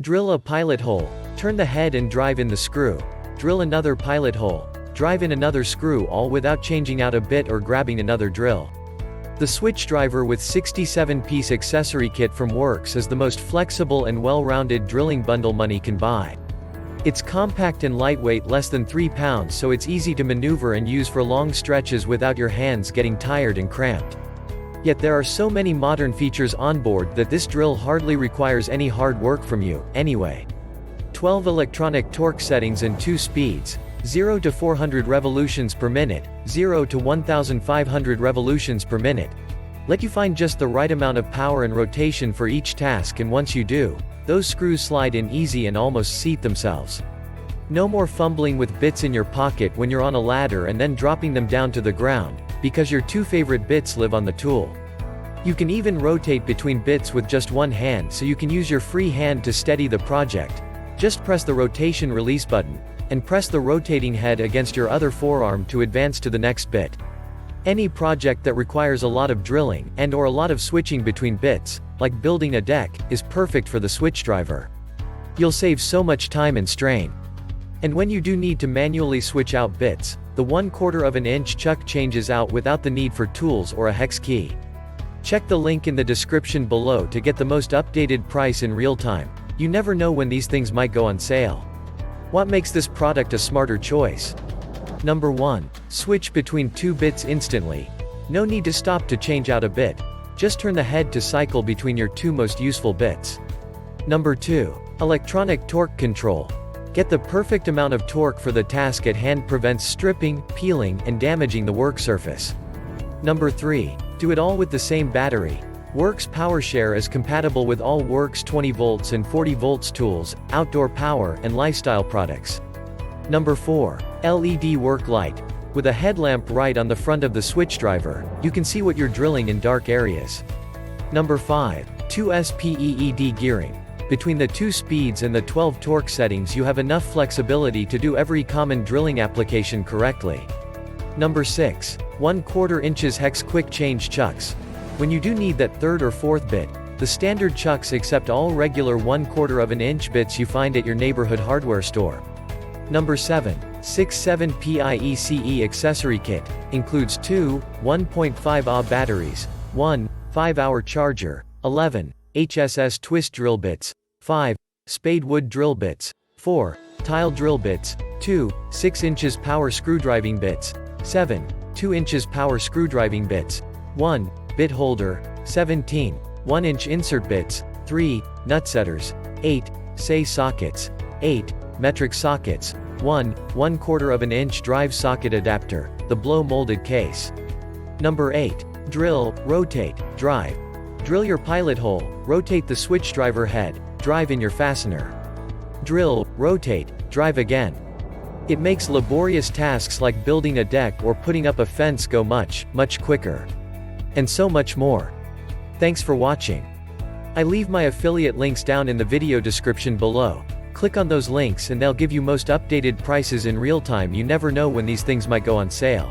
Drill a pilot hole. Turn the head and drive in the screw. Drill another pilot hole. Drive in another screw, all without changing out a bit or grabbing another drill. The Switchdriver with 67-piece accessory kit from Worx is the most flexible and well-rounded drilling bundle money can buy. It's compact and lightweight, less than 3 pounds, so it's easy to maneuver and use for long stretches without your hands getting tired and cramped. Yet there are so many modern features on board that this drill hardly requires any hard work from you, anyway. 12 electronic torque settings and 2 speeds, 0 to 400 revolutions per minute, 0 to 1500 revolutions per minute. Let you find just the right amount of power and rotation for each task, and once you do, those screws slide in easy and almost seat themselves. No more fumbling with bits in your pocket when you're on a ladder and then dropping them down to the ground, because your 2 favorite bits live on the tool. You can even rotate between bits with just one hand, so you can use your free hand to steady the project. Just press the rotation release button, and press the rotating head against your other forearm to advance to the next bit. Any project that requires a lot of drilling, and/or a lot of switching between bits, like building a deck, is perfect for the Switchdriver. You'll save so much time and strain. And when you do need to manually switch out bits, the 1/4 inch chuck changes out without the need for tools or a hex key. Check the link in the description below to get the most updated price in real time. You never know when these things might go on sale. What makes this product a smarter choice? Number 1. Switch between 2 bits instantly. No need to stop to change out a bit. Just turn the head to cycle between your 2 most useful bits. Number 2. Electronic torque control. Get the perfect amount of torque for the task at hand, prevents stripping, peeling, and damaging the work surface. Number 3. Do it all with the same battery. Worx Power Share is compatible with all Worx 20 volts and 40 volts tools, outdoor power, and lifestyle products. Number 4. LED work light. With a headlamp right on the front of the Switchdriver, you can see what you're drilling in dark areas. Number 5. 2 SPEED gearing. Between the 2 speeds and the 12 torque settings, you have enough flexibility to do every common drilling application correctly. Number 6. 1/4 inches HEX QUICK CHANGE CHUCKS. When you do need that 3rd or 4th bit, the standard chucks accept all regular 1/4 inch bits you find at your neighborhood hardware store. Number 7. 6/7 PIECE Accessory Kit. Includes 2 1.5 Ah batteries, 1 5-hour charger, 11 HSS twist drill bits, 5 spade wood drill bits, 4 tile drill bits, 2 6 inches power screwdriving bits, 7 2 inches power screwdriving bits, 1 bit holder, 17 1-inch insert bits, 3 nut setters, 8 say sockets, 8 metric sockets, 1 1/4 inch drive socket adapter, the blow molded case. Number 8. Drill, rotate, drive. Drill your pilot hole, rotate the Switchdriver head, drive in your fastener. Drill, rotate, drive again. It makes laborious tasks like building a deck or putting up a fence go much, much quicker. And so much more. Thanks for watching. I leave my affiliate links down in the video description below. Click on those links and they'll give you most updated prices in real time. You never know when these things might go on sale.